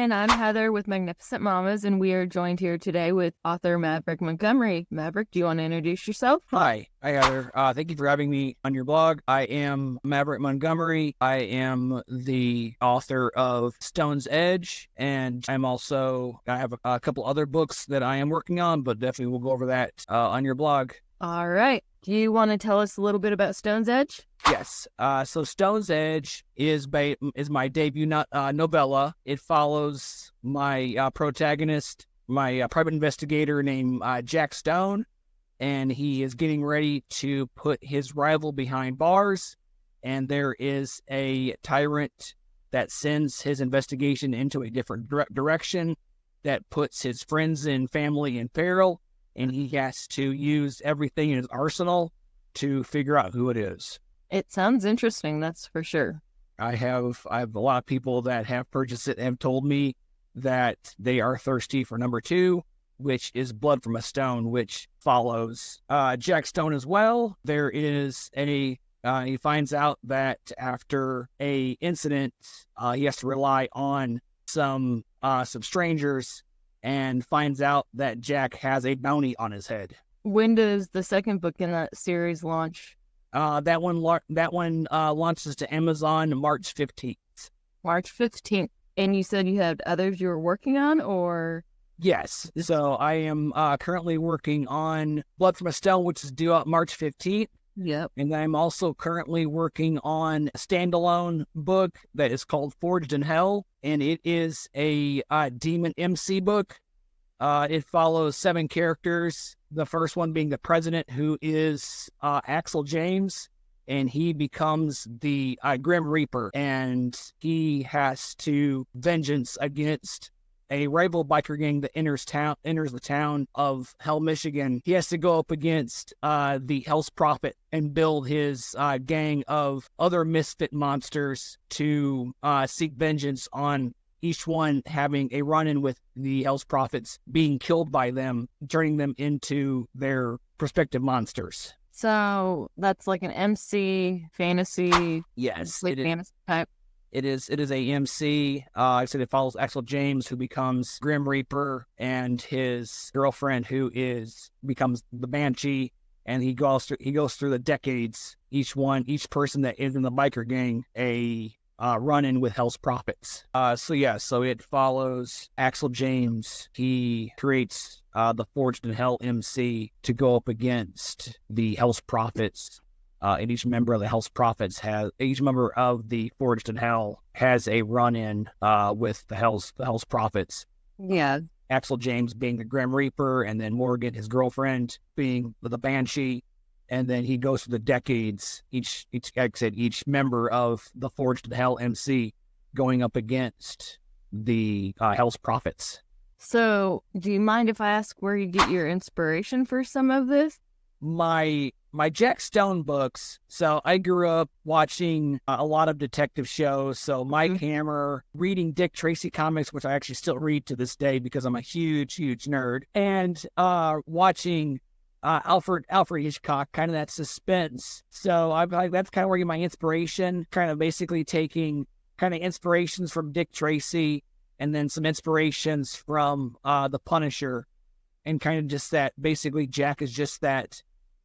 and I'm Heather with Magnificent Mamas, and we are joined here today with author Maverick Montgomery. Maverick, do you want to introduce yourself? Hi, Heather. Thank you for having me on your blog. I am Maverick Montgomery. I am the author of Stone's Edge, and I have a couple other books that I am working on, but definitely we'll go over that on your blog. All right. Do you want to tell us a little bit about Stone's Edge? Yes. So Stone's Edge is my debut novella. It follows my protagonist, my private investigator named Jack Stone, and he is getting ready to put his rival behind bars, and there is a tyrant that sends his investigation into a different direction that puts his friends and family in peril, and he has to use everything in his arsenal to figure out who it is. It sounds interesting, that's for sure. I have a lot of people that have purchased it and have told me that they are thirsty for number 2, which is Blood from a Stone, which follows Jack Stone as well. There is he finds out that after a incident, he has to rely on some strangers, and finds out that Jack has a bounty on his head. When does the second book in that series launch? That one launches to Amazon March 15th. March 15th. And you said you had others you were working on, or? Yes. So I am currently working on Blood from a Stone, which is due out March 15th. Yep. And I'm also currently working on a standalone book that is called Forged in Hell, and it is a demon MC book. It follows 7 characters, the first one being the president, who is Axel James, and he becomes the Grim Reaper, and he has to vengeance against a rival biker gang that enters the town of Hell, Michigan. He has to go up against the Hell's Prophet and build his gang of other misfit monsters to seek vengeance on each one having a run-in with the Hell's Prophets, being killed by them, turning them into their prospective monsters. So that's like an MC fantasy. Yes, like fantasy type. It is a MC. I said it follows Axel James, who becomes Grim Reaper, and his girlfriend, who becomes the Banshee, and he goes through the decades. Each person that is in the biker gang, a run-in with Hell's Prophets. So it follows Axel James. He creates the Forged in Hell MC to go up against the Hell's Prophets. And each member of the Forged in Hell has a run-in with the Hell's Prophets. Yeah. Axel James being the Grim Reaper, and then Morgan, his girlfriend, being the Banshee. And then he goes through the decades, each member of the Forged in Hell MC going up against the Hell's Prophets. So, do you mind if I ask where you get your inspiration for some of this? My Jack Stone books. So I grew up watching a lot of detective shows. So Mike Hammer, reading Dick Tracy comics, which I actually still read to this day because I'm a huge kind of watching Alfred Hitchcock, kind of that suspense. So that's kind of where I get my inspiration, kind of basically taking kind of inspirations from Dick Tracy and then some inspirations from The Punisher, and kind of just that basically Jack is just that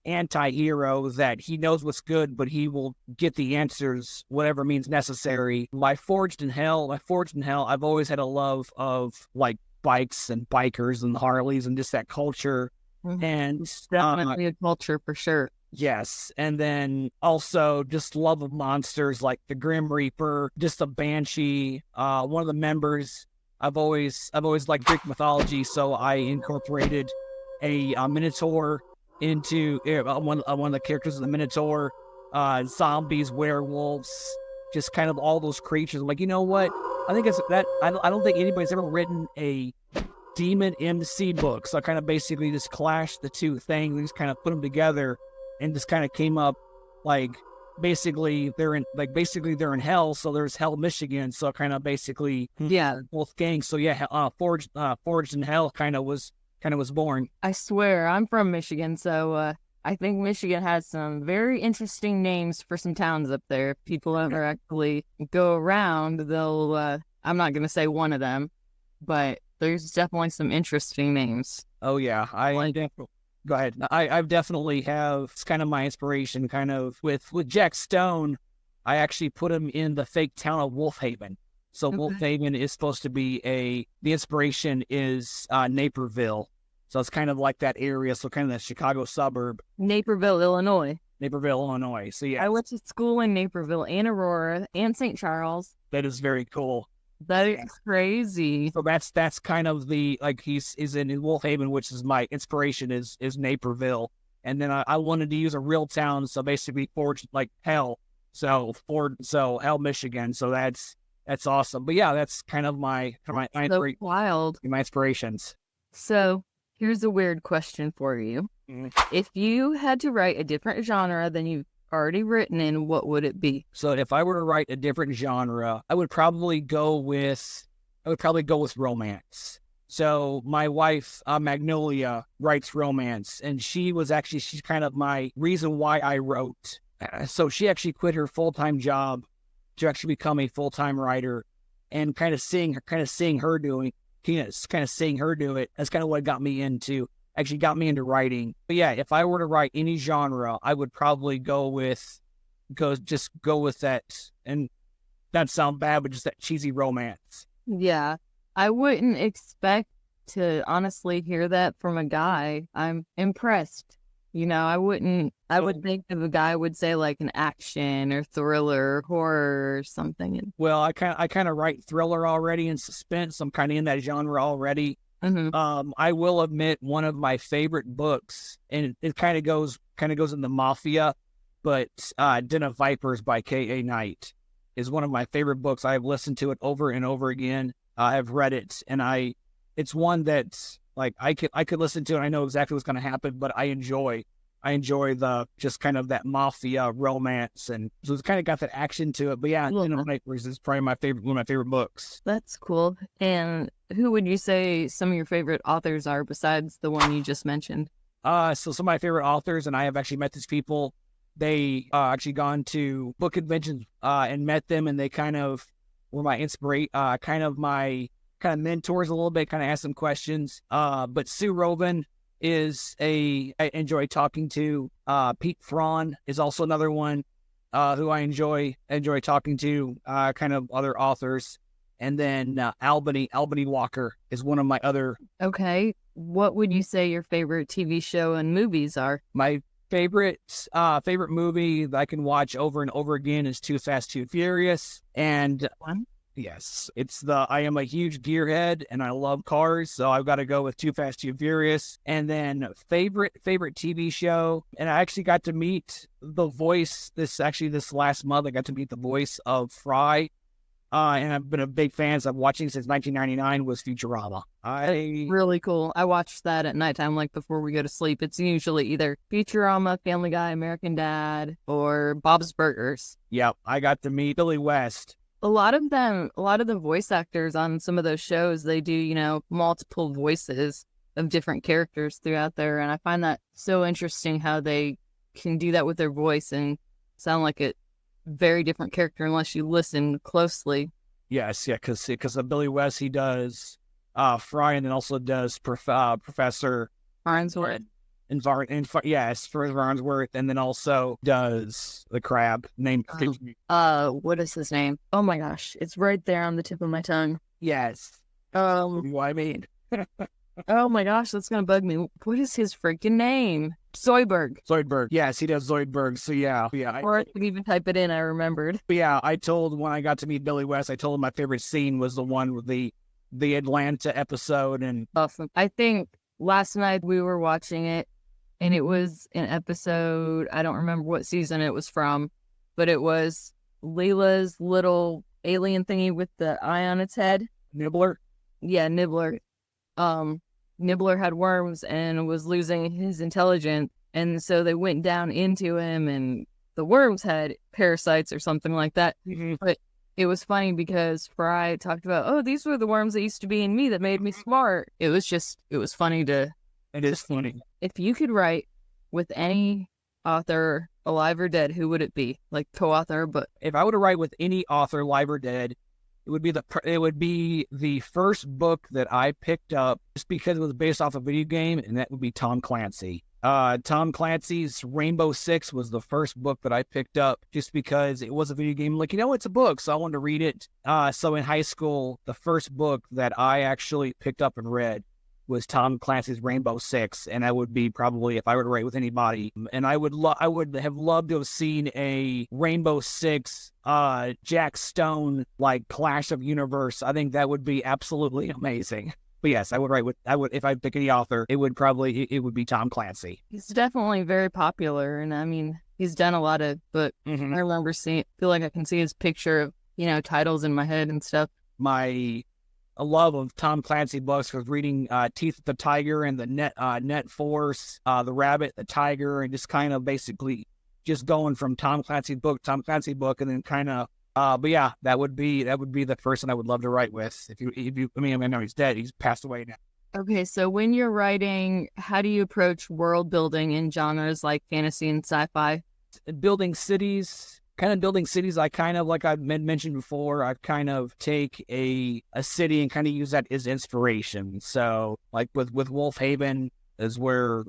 anti-hero that he knows what's good, but he will get the answers whatever means necessary. My Forged in Hell, I've always had a love of like bikes and bikers and Harleys and just that culture. And it's definitely a culture for sure. Yes. And then also just love of monsters like the Grim Reaper, just the Banshee. One of the members, I've always liked Greek mythology, so I incorporated a Minotaur into one of the characters of the Minotaur, zombies, werewolves, just kind of all those creatures. I'm like, you know what? I think it's that. I don't think anybody's ever written a demon MC book, so I kind of basically just clashed the two things. We just kind of put them together, and just kind of came up like basically they're in hell, so there's Hell, Michigan, so kind of basically both gangs. So Forged in Hell kind of was born. I swear, I'm from Michigan, so I think Michigan has some very interesting names for some towns up there. If people ever actually go around, they'll, I'm not going to say one of them, but there's definitely some interesting names. Oh yeah, go ahead. I've definitely have. It's kind of my inspiration. Kind of with Jack Stone, I actually put him in the fake town of Wolf Haven. So Okay. Wolf Haven is supposed to be the inspiration is Naperville. So it's kind of like that area. So kind of that Chicago suburb, Naperville, Illinois. Naperville, Illinois. So yeah, I went to school in Naperville and Aurora and St. Charles. that is very cool. That is crazy. So that's kind of the like he's in Wolf Haven, which is my inspiration is Naperville. And then I wanted to use a real town, so basically Ford like Hell. So Hell, Michigan. So that's awesome. But yeah, that's kind of my So wild. my inspirations. So here's a weird question for you. If you had to write a different genre than you've already written in, what would it be? So if I were to write a different genre, I would probably go with romance. So my wife, Magnolia, writes romance, and she's kind of my reason why I wrote. So she actually quit her full-time job to actually become a full-time writer, and kind of seeing her do it. That's kind of what got me into writing. But yeah, if I were to write any genre, I would probably go with that, and not sound bad, but just that cheesy romance. Yeah, I wouldn't expect to honestly hear that from a guy. I'm impressed. I would think if a guy would say like an action or thriller or horror or something. Well, I kind of write thriller already and suspense. I'm kind of in that genre already. Mm-hmm. I will admit one of my favorite books, and it kind of goes in the mafia, but Den of Vipers by K.A. Knight is one of my favorite books. I've listened to it over and over again. I've read it, and it's one that's like I could listen to it. I know exactly what's going to happen, but I enjoy the just kind of that mafia romance, and so it's kind of got that action to it. But yeah, Den of Vipers is probably one of my favorite books. That's cool. And who would you say some of your favorite authors are besides the one you just mentioned? So some of my favorite authors, and I have actually met these people. They actually gone to book conventions and met them, and they kind of were my inspiration, my mentors a little bit, kind of asked some questions. But Sue Robin I enjoy talking to. Pete Thrawn is also another one who I enjoy talking to, kind of other authors. And then Albany Walker is one of my other. Okay. What would you say your favorite TV show and movies are? My favorite movie that I can watch over and over again is Too Fast, Too Furious. And yes, I am a huge gearhead and I love cars, so I've got to go with Too Fast, Too Furious. And then favorite TV show, and I actually got to meet the voice this last month. I got to meet the voice of Fry. And I've been a big fan. So I've watching since 1999 was Futurama. Really cool. I watch that at nighttime, like before we go to sleep. It's usually either Futurama, Family Guy, American Dad, or Bob's Burgers. Yep, I got to meet Billy West. A lot of the voice actors on some of those shows, they do, multiple voices of different characters throughout there. And I find that so interesting how they can do that with their voice and sound like a very different character unless you listen closely. Yes, yeah, because of Billy West, he does Fry, and then also does Professor Farnsworth. Yes, for Farnsworth, and then also does the crab named. What is his name? Oh my gosh, it's right there on the tip of my tongue. Yes. What I mean. Oh my gosh, that's gonna bug me. What is his freaking name? Zoidberg. Yes, he does Zoidberg. So yeah. Or I could even type it in. I remembered. Yeah, I told when I got to meet Billy West, I told him my favorite scene was the one with the Atlanta episode, and awesome. I think last night we were watching it, and it was an episode. I don't remember what season it was from, but it was Leela's little alien thingy with the eye on its head. Nibbler. Yeah, Nibbler. Nibbler had worms and was losing his intelligence, and so they went down into him, and the worms had parasites or something like that. Mm-hmm. But it was funny because Fry talked about, oh, these were the worms that used to be in me that made me smart. It was funny to... It is funny. If you could write with any author, alive or dead, who would it be? Like co-author, but... If I were to write with any author, live or dead, It would be the first book that I picked up just because it was based off a video game, and that would be Tom Clancy. Tom Clancy's Rainbow Six was the first book that I picked up just because it was a video game. Like, it's a book, so I wanted to read it. So in high school, the first book that I actually picked up and read was Tom Clancy's Rainbow Six, and that would be probably if I were to write with anybody. And I would have loved to have seen a Rainbow Six, Jack Stone like Clash of Universe. I think that would be absolutely amazing. But yes, I would if I pick any author, it would be Tom Clancy. He's definitely very popular, and I mean, he's done a lot of books. Mm-hmm. I remember feel like I can see his picture of, titles in my head and stuff. My love of Tom Clancy books was reading Teeth of the Tiger and the Net Force, the Rabbit, the Tiger, and just kind of basically just going from Tom Clancy book, and then kind of. But yeah, that would be the person I would love to write with. I know he's dead. He's passed away now. Okay, so when you're writing, how do you approach world building in genres like fantasy and sci-fi? Building cities, I kind of, like I've mentioned before, I kind of take a city and kind of use that as inspiration. So like with Wolfhaven is where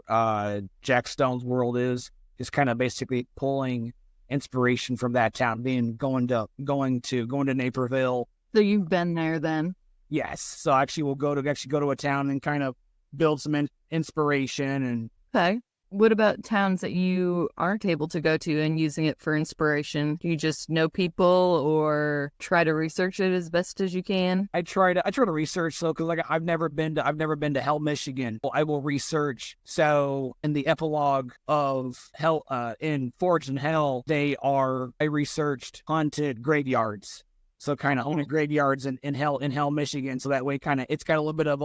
Jack Stone's world is, just kind of basically pulling inspiration from that town, going to Naperville. So you've been there then? Yes. So actually we'll go to a town and kind of build some inspiration. And okay. What about towns that you aren't able to go to and using it for inspiration? Do you just know people or try to research it as best as you can? I try to research. So, cause like I've never been to Hell, Michigan. I will research. So in the epilogue of Hell, in Forged in Hell, I researched haunted graveyards. So kind of haunted graveyards in Hell, Michigan. So that way it's got a little bit of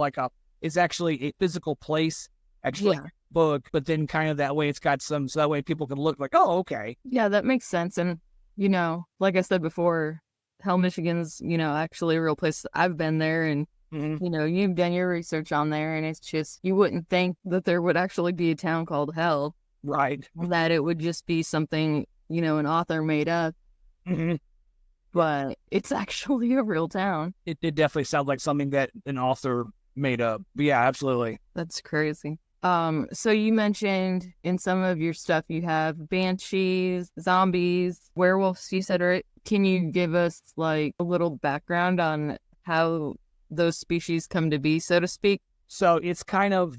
it's actually a physical place. Actually, yeah. Book, but then kind of that way it's got so that way people can look like, oh, okay. Yeah, that makes sense. And, like I said before, Hell, Michigan's, actually a real place. I've been there and, you've done your research on there, and it's just, you wouldn't think that there would actually be a town called Hell. Right. That it would just be something, an author made up. Mm-hmm. But it's actually a real town. It definitely sounds like something that an author made up. But yeah, absolutely. That's crazy. So you mentioned in some of your stuff you have banshees, zombies, werewolves, you said, right? Can you give us a little background on how those species come to be, so to speak? So it's kind of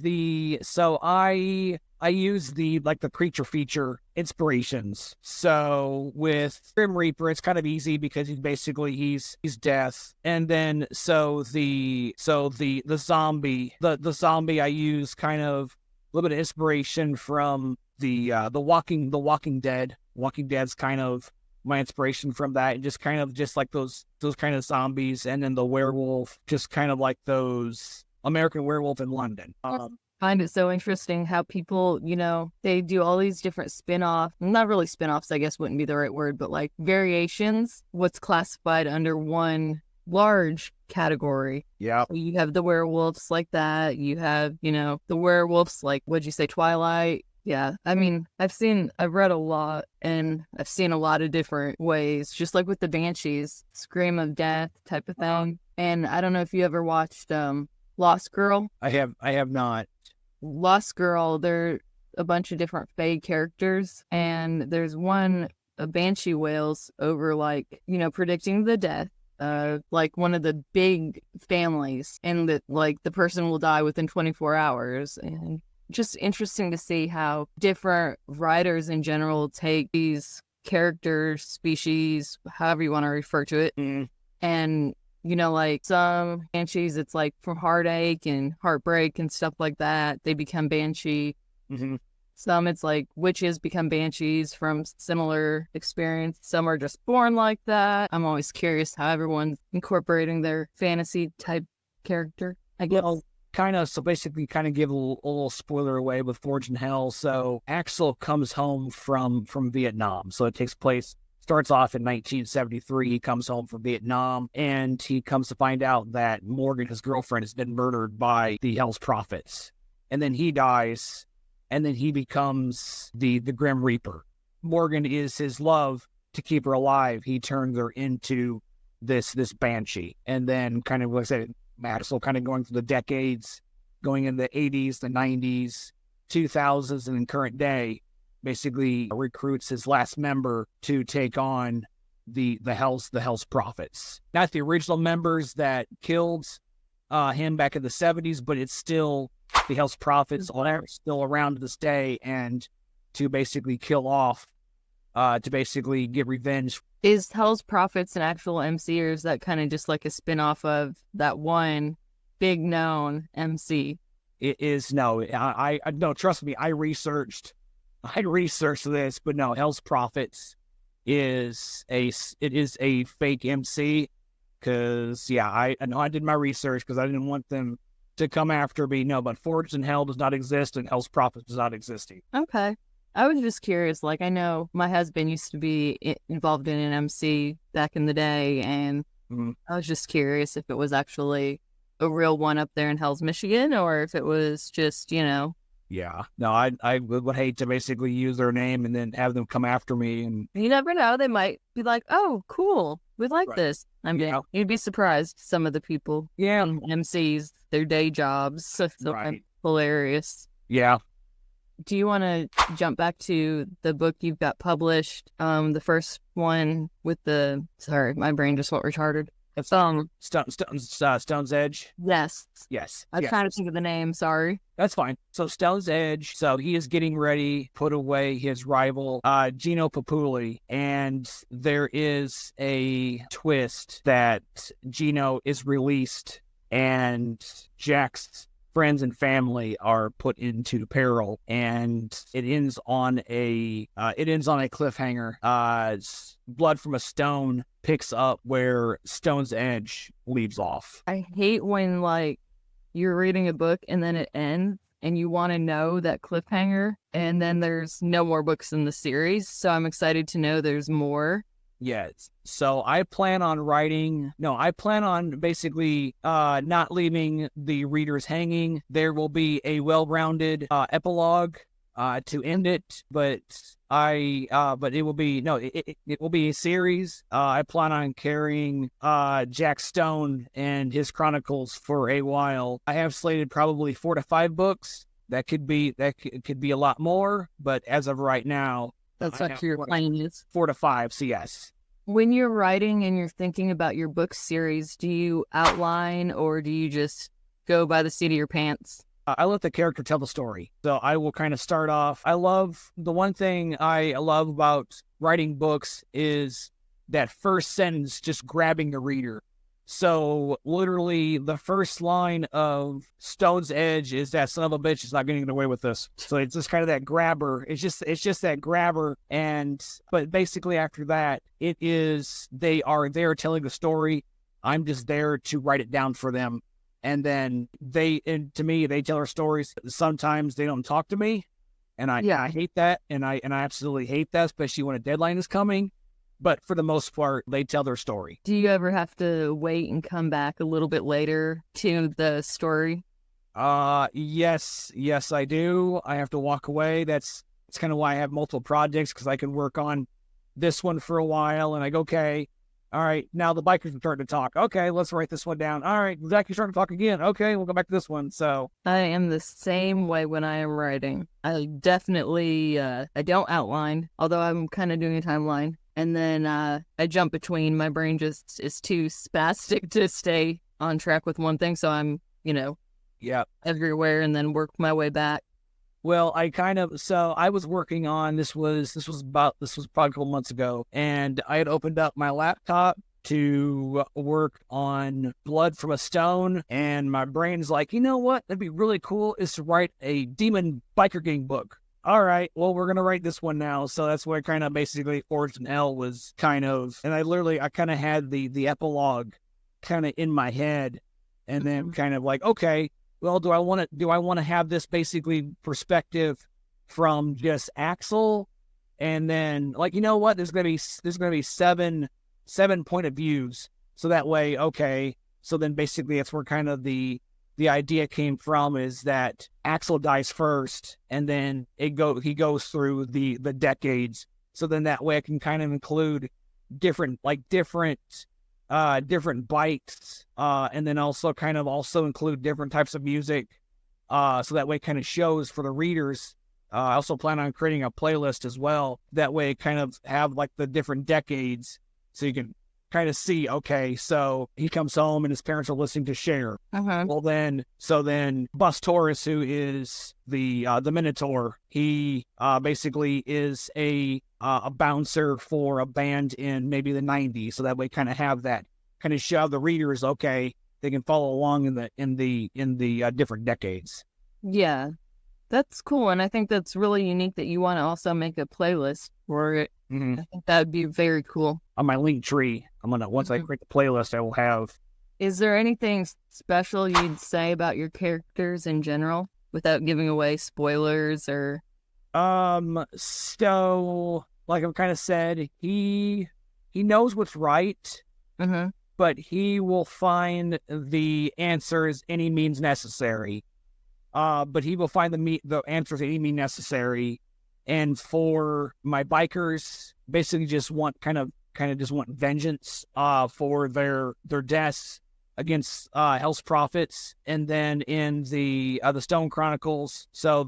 I use the creature feature inspirations. So with Grim Reaper, it's kind of easy because he's death. And then the zombie I use kind of a little bit of inspiration from the Walking Dead. Walking Dead's kind of my inspiration from that, and just like those kind of zombies. And then the werewolf, just kind of like those American Werewolf in London. Find it so interesting how people, they do all these different not really spin-offs, I guess wouldn't be the right word, but variations, what's classified under one large category. Yeah. You have the werewolves like that. You have, the werewolves what'd you say, Twilight? Yeah. I mean, I've read a lot, and I've seen a lot of different ways, just like with the banshees, scream of death type of thing. And I don't know if you ever watched Lost Girl. I have not. Lost Girl, they're a bunch of different fae characters, and there's one, a banshee wails over predicting the death one of the big families, and that the person will die within 24 hours. And just interesting to see how different writers in general take these characters, species, however you want to refer to it, and some banshees, it's from heartache and heartbreak and stuff like that, they become banshee. Mm-hmm. Some it's witches become banshees from similar experience. Some are just born like that. I'm always curious how everyone's incorporating their fantasy type character, I guess. Well, so basically give a little spoiler away with Forged in Hell. So Axel comes home from Vietnam. So it starts off in 1973. He comes home from Vietnam, and he comes to find out that Morgan, his girlfriend, has been murdered by the Hell's Prophets. And then he dies, and then he becomes the Grim Reaper. Morgan is his love. To keep her alive, he turned her into this banshee. And then kind of, like I said, Maxwell kind of going through the decades, going in the 80s, the 90s, 2000s, and in current day, basically recruits his last member to take on the Hell's Prophets. Not the original members that killed him back in the 70s, but it's still the Hell's Prophets are still around to this day, and to basically kill off, to basically get revenge. Is Hell's Prophets an actual MC, or is that kind of just like a spin-off of that one big known MC? It is, no, I no, trust me, I researched this, but no, Hell's Prophets is a fake MC, because I know I did my research because I didn't want them to come after me. No, but Forged in Hell does not exist, and Hell's Prophets does not exist. Okay. I was just curious. Like, I know my husband used to be involved in an MC back in the day, and I was just curious if it was actually a real one up there in Hell's, Michigan, or if it was just, Yeah. No, I would hate to basically use their name and then have them come after me. And you never know. They might be like, oh, cool. We like this. I mean, you'd be surprised. Some of the people, MCs, their day jobs. So hilarious. Yeah. Do you want to jump back to the book you've got published? The first one with sorry, my brain just went retarded. Stone's Edge. Yes. I was trying to think of the name. Sorry. That's fine. So Stone's Edge. So he is getting ready, put away his rival, Gino Papuli, and there is a twist that Gino is released, and Jack's friends and family are put into peril, and it ends on a cliffhanger. Blood from a Stone picks up where Stone's Edge leaves off. I hate when you're reading a book and then it ends and you want to know that cliffhanger, and then there's no more books in the series. So I'm excited to know there's more. Yes. So I plan on basically not leaving the readers hanging. There will be a well-rounded epilogue to end it, but it will be it will be a series. I plan on carrying Jack Stone and his chronicles for a while. I have slated probably 4 to 5 books. That could be a lot more, but as of right now, that's what your plan is. 4 to 5. So yes. When you're writing and you're thinking about your book series, do you outline or do you just go by the seat of your pants? I let the character tell the story. So I will kind of start off. The one thing I love about writing books is that first sentence just grabbing the reader. So literally the first line of Stone's Edge is that son of a bitch is not getting away with this. So it's just kind of that grabber. It's just that grabber. But basically after that, they are there telling the story. I'm just there to write it down for them. And then to me, they tell their stories. Sometimes they don't talk to me. And I hate that. And I absolutely hate that, especially when a deadline is coming. But for the most part, they tell their story. Do you ever have to wait and come back a little bit later to the story? Yes, I do. I have to walk away. That's kind of why I have multiple projects, because I can work on this one for a while, and I go, okay, all right, now the bikers are starting to talk. Okay, let's write this one down. All right, Zaki's starting to talk again. Okay, we'll go back to this one. So I am the same way when I am writing. I definitely I don't outline, although I'm kind of doing a timeline. And then I jump between. My brain just is too spastic to stay on track with one thing. So I'm, everywhere, and then work my way back. Well, I was working on, this was probably a couple months ago, and I had opened up my laptop to work on Blood from a Stone, and my brain's like, you know what? That'd be really cool, is to write a demon biker gang book. All right, well, we're going to write this one now. So that's where kind of basically Forged in Hell was kind of, and I kind of had the epilogue kind of in my head, and then kind of like, okay, well, do I want to have this basically perspective from just Axel? And then like, you know what, there's going to be seven point of views. So that way, okay. So then basically that's where kind of the idea came from, is that Axel dies first, and then he goes through the decades. So then that way I can kind of include different different bikes, and then also kind of also include different types of music, so that way it kind of shows for the readers. I also plan on creating a playlist as well. That way it kind of have like the different decades, so you can kind of see, okay, so he comes home and his parents are listening to Cher. Well then Bus Taurus, who is the Minotaur, he basically is a bouncer for a band in maybe the 90s. So that way kind of have that, kind of show the readers, okay, they can follow along in the different decades. Yeah, that's cool. And I think that's really unique that you want to also make a playlist for it. I think that would be very cool. On my link tree, once I create the playlist, I will have. Is there anything special you'd say about your characters in general without giving away spoilers or? So like I've kind of said, he knows what's right, but he will find the answers any means necessary. But he will find the answers any means necessary. And for my bikers, basically just want kind of just want vengeance for their deaths against Hell's prophets. And then in the Stone Chronicles, so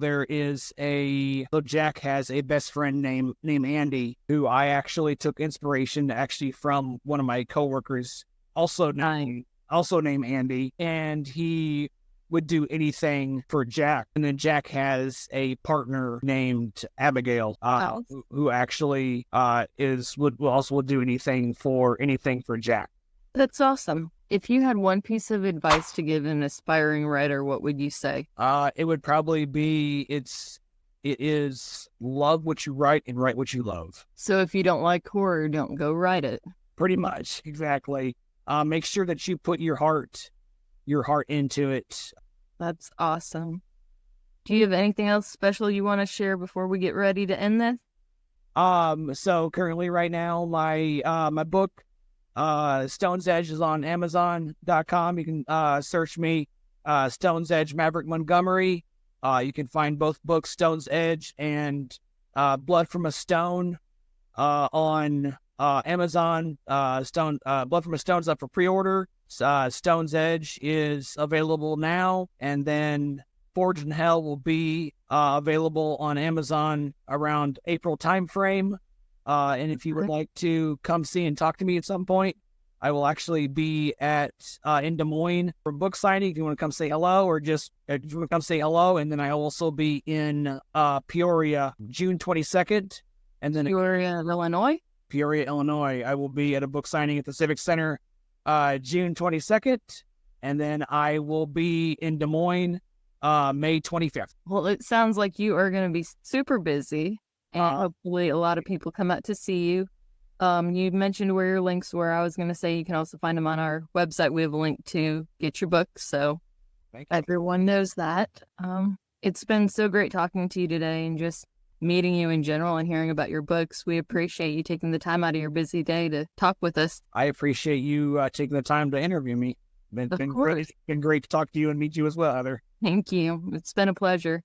Jack has a best friend named Andy, who I actually took inspiration from one of my coworkers, also named Andy, and he would do anything for Jack. And then Jack has a partner named Abigail, who actually will do anything for Jack. That's awesome. If you had one piece of advice to give an aspiring writer, what would you say? It would probably be it is love what you write and write what you love. So if you don't like horror, don't go write it. Pretty much, exactly. Make sure that you put your heart into it. That's awesome. Do you have anything else special you want to share before we get ready to end this? So currently right now, my book, Stone's Edge, is on Amazon.com. You can search me, Stone's Edge Maverick Montgomery. You can find both books, Stone's Edge and Blood from a Stone, on Amazon. Blood from a Stone's up for pre-order. Stone's Edge is available now, and then Forged in Hell will be available on Amazon around April timeframe. And if you would like to come see and talk to me at some point, I will actually be in Des Moines for book signing. If you want to come say hello, or just if you want to come say hello, and then I will also be in Peoria, June 22nd, and then Peoria, Illinois. I will be at a book signing at the Civic Center, June 22nd, and then I will be in Des Moines, May 25th. Well, it sounds like you are going to be super busy, and hopefully a lot of people come out to see you. You mentioned where your links were. I was going to say you can also find them on our website. We have a link to get your book, so everyone knows that. It's been so great talking to you today and just meeting you in general and hearing about your books. We appreciate you taking the time out of your busy day to talk with us. I appreciate you taking the time to interview me. It's been great to talk to you and meet you as well, Heather. Thank you. It's been a pleasure.